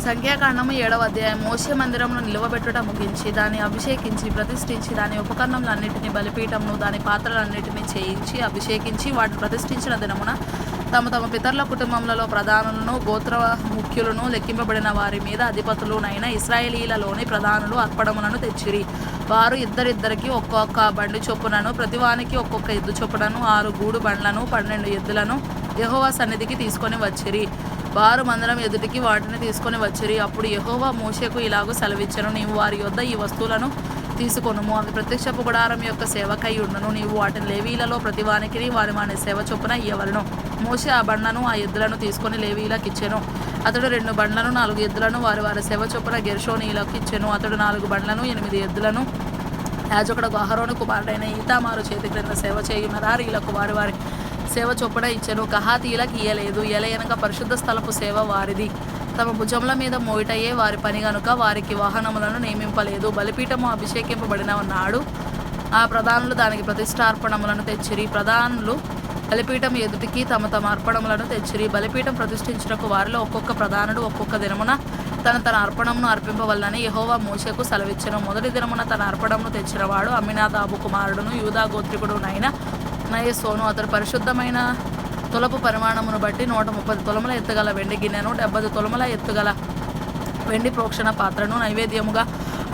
సంఖ్యాకాండము 7వ అధ్యాయం. మోషే మందిరమును నిలువబెట్టుట ముగించి దాన్ని అభిషేకించి ప్రతిష్ఠించి దాని ఉపకరణములన్నిటినీ బలిపీఠమును దాని పాత్రలన్నిటినీ చేయించి అభిషేకించి వాటిని ప్రతిష్ఠించిన దినమున తమ తమ పితరుల కుటుంబములలో ప్రధానులను గోత్ర ముఖ్యులను లెక్కింపబడిన వారి మీద అధిపతులునైన ఇశ్రాయేలీలలోని ప్రధానులు అర్పణములను తెచ్చిరి. వారు ఇద్దరిద్దరికి ఒక్కొక్క బండి చొప్పునను ప్రతివానికి ఒక్కొక్క ఎద్దు చొప్పునను 6 గూడు బండ్లను 12 ఎద్దులను యెహోవా సన్నిధికి తీసుకొని వచ్చిరి. వారు మందిరం ఎదుటికి వాటిని తీసుకొని వచ్చిరి. అప్పుడు యెహోవా మోషేకు ఇలాగూ సెలవిచ్చెను, నీవు వారి యొద్ద ఈ వస్తువులను తీసుకొనుము, అవి ప్రత్యక్షపు గుడారం యొక్క సేవకై ఉండును. నీవు వాటిని లేవీలలో ప్రతివానికి వారి సేవ చొప్పున ఇయ్యవలెను. మోషే ఆ బండ్లను ఆ ఎద్దులను తీసుకొని లేవీలకు ఇచ్చెను. అతడు 2 బండ్లను 4 ఎద్దులను వారి సేవ చొప్పున గెర్షోనీయులకు ఇచ్చెను. అతడు 4 బండ్లను 8 ఎద్దులను యాజకుడకు అహరోను కుమారుడైన ఈతామారు చేతి క్రింద సేవ చేయు మెరారీలకు వారి సేవ చొప్పున ఇచ్చెను. కహాతీయులకు ఇయ్యలేదు. ఎలయనగా పరిశుద్ధ స్థలపు సేవ వారిది. తమ భుజముల మీద మోయిటయే వారి పని గనుక వారికి వాహనములను నియమింపలేదు. బలిపీఠము అభిషేకింపబడిన నాడు ఆ ప్రధానులు దానికి ప్రతిష్ఠార్పణములను తెచ్చిరి. ప్రధానులు బలిపీఠం ఎదుటికి తమ తమ అర్పణములను తెచ్చిరి. బలిపీఠం ప్రతిష్ఠించుటకు వారిలో ఒక్కొక్క ప్రధానుడు ఒక్కొక్క దినమున తన అర్పణమును అర్పింపవలనని యెహోవా మోషేకు సెలవిచ్చెను. మొదటి దినమున తన అర్పణమును తెచ్చినవాడు అమ్మినాదాబు కుమారుడును యూదా గోత్రికుడునైన నయస్సోను. అతడు పరిశుద్ధమైన తులపు పరిమాణమును బట్టి 130 తులముల ఎత్తుగల వెండి గిన్నెను 70 తులముల ఎత్తుగల వెండి ప్రోక్షణ పాత్రను నైవేద్యముగా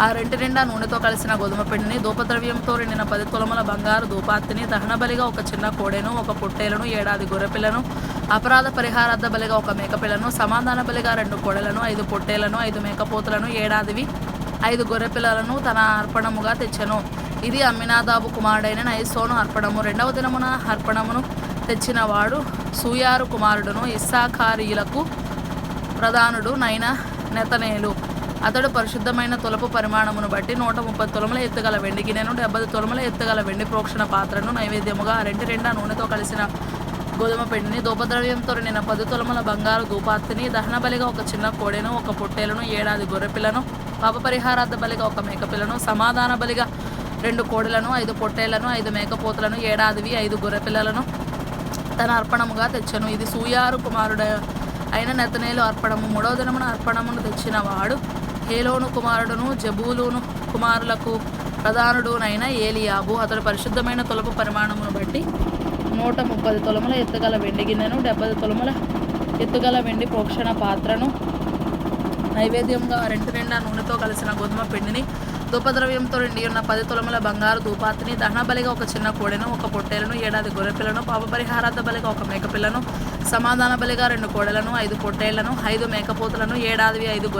ఆ రెంటి నిండా నూనెతో కలిసిన గోధుమ పిండిని ధూపద్రవ్యంతో నిండిన 10 తులముల బంగారు ధూపార్తిని దహనబలిగా ఒక చిన్న కోడెను 1 పొట్టేలను 7 గొర్రెపిల్లను అపరాధ పరిహారార్థ బలిగా 1 మేకపిల్లను సమాధాన బలిగా 2 కోడెలను 5 పొట్టేలను 5 మేకపోతులను 5 గొర్రెపిల్లలను తన అర్పణముగా తెచ్చెను. ఇది అమ్మినాదాబు కుమారుడైన నయస్సోను అర్పణము. 2వ దినమున అర్పణమును తెచ్చిన వాడు సూయారు కుమారుడును ఇస్సాఖారీయులకు ప్రధానుడు నైన నెతనేలు. అతడు పరిశుద్ధమైన తులపు పరిమాణమును బట్టి 130 తులముల ఎత్తుగల వెండి గిన్నెను 70 తులముల ఎత్తుగల వెండి ప్రోక్షణ పాత్రను నైవేద్యముగా ఆ రెంటి నిండా నూనెతో కలిసిన గోధుమ పిండిని ధూపద్రవ్యంతో నిండిన 10 తులముల బంగారు ధూపార్తిని దహనబలిగా 1 చిన్న కోడెను 1 పొట్టేలను 7 గొర్రెపిల్లను పాపపరిహారార్థ బలిగా 1 మేకపిల్లను సమాధాన బలిగా 2 కోడెలను 5 పొట్టేలను 5 మేకపోతులను 5 గొర్రెపిల్లలను తన అర్పణముగా తెచ్చెను. ఇది సూయారు కుమారుడు అయిన నెతనేలు అర్పణము. 3వ దినమున అర్పణమును తెచ్చిన వాడు హేలోను కుమారుడును జబూలూను కుమారులకు ప్రధానుడునైన ఏలియాబు. అతడు పరిశుద్ధమైన తులపు పరిమాణమును బట్టి 130 తులముల ఎత్తుగల వెండి గిన్నెను 70 తులముల ఎత్తుగల వెండి ప్రోక్షణ పాత్రను నైవేద్యంగా ఆ రెంటి నిండా నూనెతో కలిసిన గోధుమ పిండిని ధూపద్రవ్యంతో నిండి ఉన్న 10 తులముల బంగారు ధూపార్తిని దహనబలిగా 1 చిన్న కోడెను 1 పొట్టేలను 7 గొర్రెపిల్లను పాపపరిహారార్థ బలిగా 1 మేకపిల్లను సమాధాన బలిగా 2 కోడెలను 5 పొట్టేళ్లను 5 మేకపోతులను 5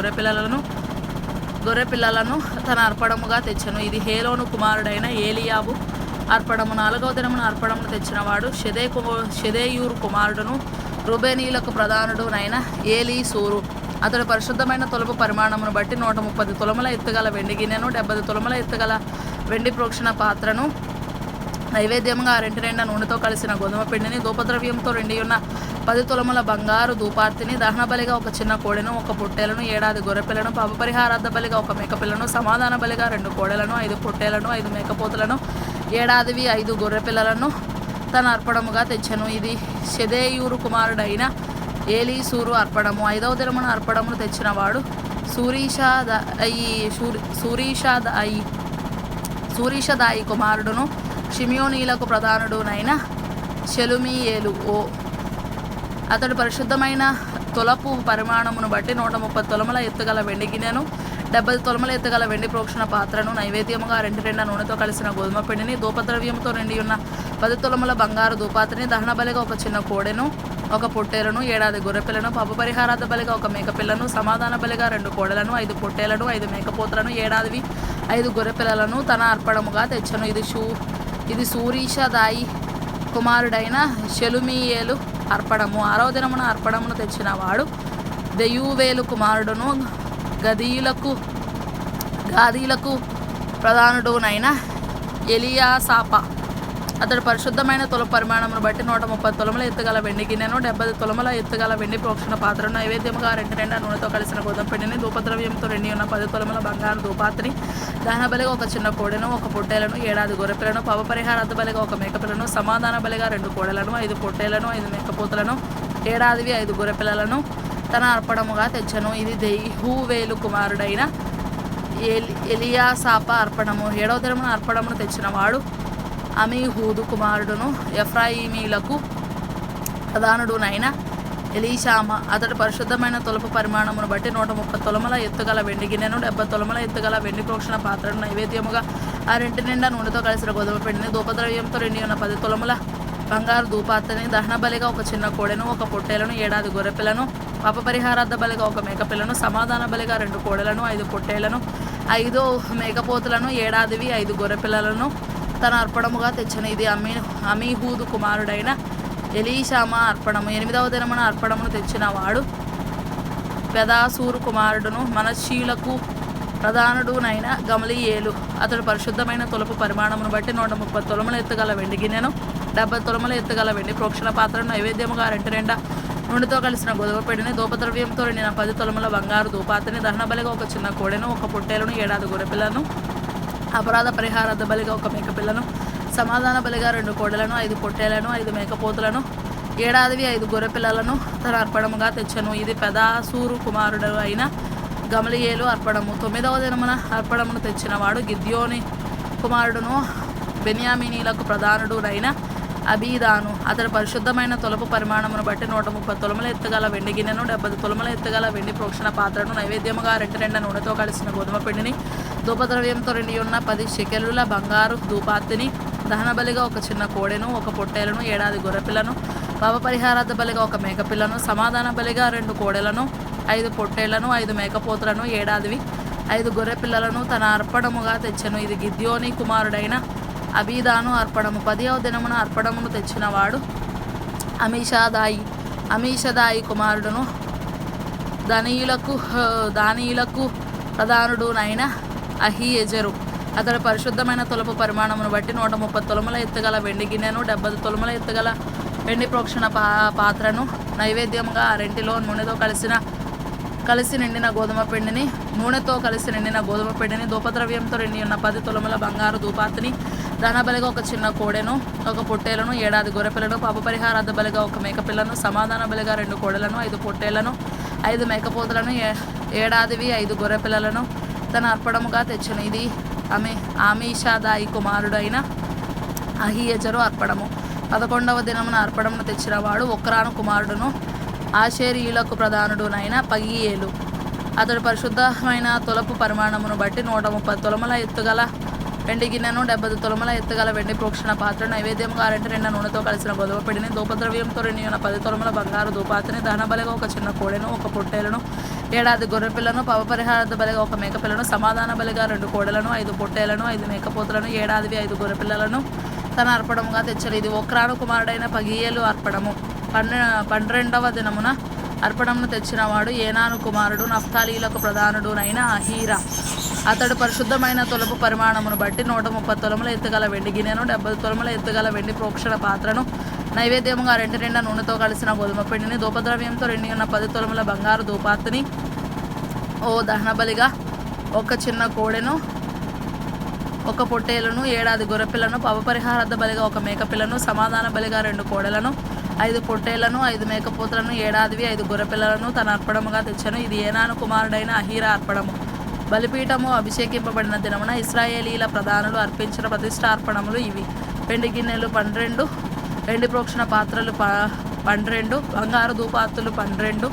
గొర్రెపిల్లలను తన అర్పణముగా తెచ్చెను. ఇది హేలోను కుమారుడైన ఏలియాబు అర్పణము. 4వ దినమున అర్పణమును తెచ్చినవాడు షెదేయూరు కుమారుడును రూబేనీయులకు ప్రధానుడునైన ఏలీసూరు. అతడు పరిశుద్ధమైన తులపు పరిమాణమును బట్టి 130 తులముల ఎత్తుగల వెండి గిన్నెను 70 తులముల ఎత్తుగల వెండి ప్రోక్షణ పాత్రను నైవేద్యముగా ఆ రెంటి నిండా నూనెతో కలిసిన గోధుమ పిండిని ధూపద్రవ్యంతో నిండి ఉన్న 10 తులముల బంగారు ధూపార్తిని దహనబలిగా 1 చిన్న కోడెను 1 పొట్టేలను 7 గొర్రెపిల్లను పాపపరిహారార్థ బలిగా 1 మేకపిల్లను సమాధాన బలిగా 2 కోడెలను 5 పొట్టేలను 5 మేకపోతులను 5 గొర్రెపిల్లలను తన అర్పణముగా తెచ్చెను. ఇది షెదేయూరు కుమారుడైన ఏలీసూరు అర్పణము. 5వ దినమున అర్పణమును తెచ్చిన వాడు సూరీషదాయి కుమారుడును షిమియోనీలకు ప్రధానుడునైన షెలుమీయేలు. అతడు పరిశుద్ధమైన తులపు పరిమాణమును బట్టి 130 తులముల ఎత్తుగల వెండి గిన్నెను 70 తులముల ఎత్తుగల వెండి ప్రోక్షణ పాత్రను నైవేద్యముగా రెంటి నిండా నూనెతో కలిసిన గోధుమ పిండిని ధూపద్రవ్యంతో నిండి ఉన్న 10 తులముల బంగారు ధూపార్తిని దహనబలిగా 1 చిన్న కోడెను 1 పొట్టేలను 7 గొర్రెపిల్లను పాపపరిహారార్థ బలిగా 1 మేకపిల్లను సమాధాన బలిగా 2 కోడెలను 5 పొట్టేలను 5 మేకపోతులను 5 గొర్రెపిల్లలను తన అర్పణముగా తెచ్చెను. ఇది సూరీషదాయి కుమారుడైన షెలుమీయేలు అర్పణము. 6వ దినమున అర్పణమును తెచ్చిన వాడు దెయూవేలు కుమారుడును గాదీలకు ప్రధానుడునైన ఎలియాసాప. అతడు పరిశుద్ధమైన తులపు పరిమాణమును బట్టి 130 తులముల ఎత్తుగల వెండి గిన్నెను 70 తులముల ఎత్తుగల వెండి ప్రోక్షణ పాత్రను నైవేద్యముగా రెంటి నిండా నూనెతో కలిసిన గోధుమ పిండిని ధూపద్రవ్యంతో నిండి ఉన్న 10 తులముల బంగారు ధూపార్తిని దహనబలిగా 1 చిన్న కోడెను 1 పొట్టేలను 7 గొర్రెపిల్లను పాపపరిహారార్థ బలిగా 1 మేకపిల్లను సమాధాన బలిగా 2 కోడెలను 5 పొట్టేలను 5 మేకపోతులను 5 గొర్రెపిల్లలను తన అర్పణముగా తెచ్చను. ఇది దెయూవేలు కుమారుడైన ఎలియాసాప అర్పణము. 7వ దినమున అర్పణమును తెచ్చిన వాడు అమీహూదు కుమారుడును ఎఫ్రాయిమీలకు ప్రధానుడునైన ఎలీషామా. అతడు పరిశుద్ధమైన తొలుపు పరిమాణమును బట్టి 130 తులముల ఎత్తుగల వెండి గిన్నెను, 70 తులముల ఎత్తుగల వెండి ప్రోక్షణ పాత్రను, నైవేద్యముగా ఆ రెంటి నిండా నూనెతో కలిసిన గోధుమ పిండిని, ధూపద్రవ్యంతో నిండి ఉన్న 10 తులముల బంగారు ధూపాత్రని, దహన బలిగా ఒక చిన్న కోడెను, ఒక పొట్టేలను, 7 గొర్రెపిల్లను, పాప పరిహారార్థ బలిగా ఒక మేకపిల్లను, సమాధాన బలిగా 2 కోడెలను, 5 పొట్టేలను, 5 మేకపోతులను, 5 గొర్రెపిల్లలను తన అర్పణముగా తెచ్చను. ఇది అమీహూదు కుమారుడైన ఎలీషామా అర్పణము. 8వ దినమున అర్పణమును తెచ్చిన వాడు పెదాసూరు కుమారుడును మనష్షీలకు ప్రధానుడునైన గమలీయేలు. అతడు పరిశుద్ధమైన తొలుపు పరిమాణమును బట్టి 130 తులముల ఎత్తుగల వెండి గిన్నెను, 70 తులముల ఎత్తుగల వెండి ప్రోక్షణ పాత్రను, నైవేద్యముగా రెంటి నిండా నూనెతో కలిసిన గోధుమ పిండిని, ధూపద్రవ్యంతో నిండిన 10 తులముల బంగారు ధూపాత్రని, దహన బలిగా ఒక చిన్న కోడెను, ఒక పొట్టేలను, 7 గొర్రెపిల్లను, అపరాధ పరిహారార్థ బలిగా ఒక మేకపిల్లను, సమాధాన బలిగా 2 కోడెలను, 5 పొట్టేలను, 5 మేకపోతులను, 5 గొర్రెపిల్లలను తన అర్పణముగా తెచ్చను. ఇది పెదాసూరు కుమారుడు అయిన గమలీయేలు అర్పణము. 9వ దినమున అర్పణమును తెచ్చిన వాడు గిద్యోని కుమారుడును బెన్యామీనీలకు ప్రధానుడునైన అబీదాను. అతడు పరిశుద్ధమైన తొలుపు పరిమాణమును బట్టి 130 తులముల ఎత్తుగల వెండి గిన్నెను, 70 తులముల ఎత్తుగల వెండి ప్రోక్షణ పాత్రను, నైవేద్యముగా రెంటి నిండా నూనెతో కలిసిన గోధుమ పిండిని, ధూపద్రవ్యంతో నిండి ఉన్న 10 షెకెలుల బంగారు ధూపాత్తిని, దహన బలిగా ఒక చిన్న కోడెను, ఒక పొట్టేలను, 7 గొర్రెపిల్లను, పాప పరిహారార్థ బలిగా ఒక మేకపిల్లను, సమాధాన బలిగా 2 కోడెలను, 5 పొట్టేళ్లను, 5 మేకపోతులను, 5 గొర్రెపిల్లలను తన అర్పణముగా తెచ్చెను. ఇది గిద్యోని కుమారుడైన అబీదాను అర్పణము. 10వ దినమున అర్పణమును తెచ్చిన వాడు అమీషదాయి కుమారుడును దానియులకు ప్రధానుడునైన అహీయెజెరు. అతడు పరిశుద్ధమైన తొలుపు పరిమాణమును బట్టి 130 తులముల ఎత్తుగల వెండి గిన్నెను, 70 తులముల ఎత్తుగల వెండి ప్రోక్షణ పాత్రను, నైవేద్యముగా ఆ రెంటిలో నూనెతో కలిసి నిండిన గోధుమ పిండిని, ధూపద్రవ్యంతో నిండి ఉన్న 10 తులముల బంగారు ధూపాత్తిని, దహన బలిగా ఒక చిన్న కోడెను, ఒక పొట్టేలను, 7 గొర్రెపిల్లను, పాప పరిహారార్థ బలిగా ఒక మేకపిల్లను, సమాధాన బలిగా 2 కోడెలను, 5 పొట్టేళ్లను, 5 మేకపోతులను, 5 గొర్రెపిల్లలను తన అర్పణముగా తెచ్చును. ఇది అమీషదాయి కుమారుడైన అహీయెజెరు అర్పణము. 11వ దినమున అర్పణమును తెచ్చిన వాడు ఒక్రాను కుమారుడును ఆషేరీయులకు ప్రధానుడునైన పగియేలు. అతడు పరిశుద్ధమైన తొలపు పరిమాణమును బట్టి 130 తులముల ఎత్తుగల వెండి గిన్నెను, 70 తులముల ఎత్తుగల వెండి ప్రోక్షణ పాత్ర, నైవేద్యముగా రెంటి నిండా నూనెతో కలిసిన గోధుమ పిండిని, ధూపద్రవ్యంతో నిండి ఉన్న 10 తులముల బంగారు ధూపాత్తిని, దహన బలిగా ఒక చిన్న కోడెను, ఒక పొట్టేలను, 7 గొర్రెపిల్లను, పాప పరిహారార్థ బలిగా ఒక మేకపిల్లను, సమాధాన బలిగా 2 కోడెలను, 5 పొట్టేలను, 5 మేకపోతులను, 5 గొర్రెపిల్లలను తన అర్పణముగా తెచ్చరు. ఇది ఒక్రాను కుమారుడైన పగియేలు అర్పణము. 12వ దినమున అర్పణమును తెచ్చిన వాడు ఏనాను కుమారుడు నఫ్తాలీలకు ప్రధానుడునైన అహీరా. అతడు పరిశుద్ధమైన తొలుపు పరిమాణమును బట్టి 130 తులముల ఎత్తుగల వెండి గిన్నెను, 70 తులముల ఎత్తుగల వెండి ప్రోక్షణ పాత్రను, నైవేద్యముగా రెంటి నిండా నూనెతో కలిసిన గోధుమ పిండిని, ధూపద్రవ్యంతో నిండి ఉన్న 10 తులముల బంగారు ధూపాత్తిని, దహన బలిగా ఒక చిన్న కోడెను, ఒక పొట్టేలను, 7 గొర్రెపిల్లను, పాప పరిహారార్థ బలిగా ఒక మేకపిల్లను, సమాధాన బలిగా 2 కోడెలను, 5 పొట్టేళ్లను, 5 మేకపోతులను, 5 గొర్రెపిల్లలను తన అర్పణముగా తెచ్చను. ఇది ఏనాను కుమారుడైన అహీరా అర్పణము. బలిపీఠము అభిషేకింపబడిన దినమున ఇశ్రాయేలీల ప్రధానులు అర్పించిన ప్రతిష్టార్పణములు ఇవి: వెండి గిన్నెలు 12, వెండి ప్రోక్షణ పాత్రలు 12, బంగారు ధూపాత్తులు 12,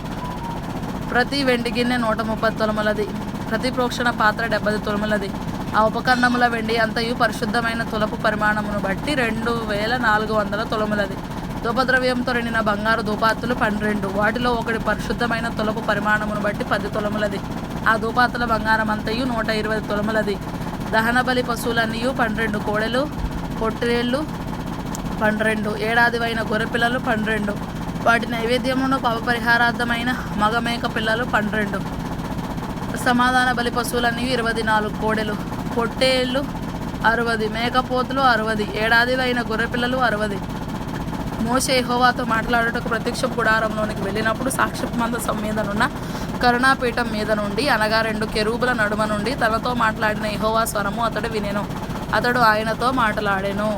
ప్రతి వెండి గిన్నె 130 తులములది, ప్రతి ప్రోక్షణ పాత్ర 70 తులములది. ఆ ఉపకరణముల వెండి అంతయు పరిశుద్ధమైన తులపు పరిమాణమును బట్టి 2400 తులములది. ధూపద్రవ్యంతో నిండిన బంగారు ధూపాత్తులు 12, వాటిలో ఒకటి పరిశుద్ధమైన తులపు పరిమాణమును బట్టి 10 తులములది. ఆ ధూపాత్తుల బంగారం అంతయు 120 తులములది. దహన బలి పశువులన్నీ 12 కోడెలు, పొట్టేళ్ళు 12, 7 గొర్రెపిల్లలు 12, వాటి నైవేద్యమును పాప పరిహారార్థమైన మగమేక పిల్లలు 12. సమాధాన బలి పశువులన్నీ 24 కోడెలు, పొట్టేళ్ళు 60, మేకపోతులు 60, 7 గొర్రెపిల్లలు 60. మోషే యెహోవాతో మాట్లాడుటకు ప్రత్యక్ష గుడారంలోనికి వెళ్ళినప్పుడు సాక్ష్యపు మందసం మీదనున్న కరుణాపీఠం మీద నుండి, అనగా 2 కెరూబుల నడుమ నుండి తనతో మాట్లాడిన యెహోవా స్వరము అతడు వినెను. అతడు ఆయనతో మాట్లాడెను.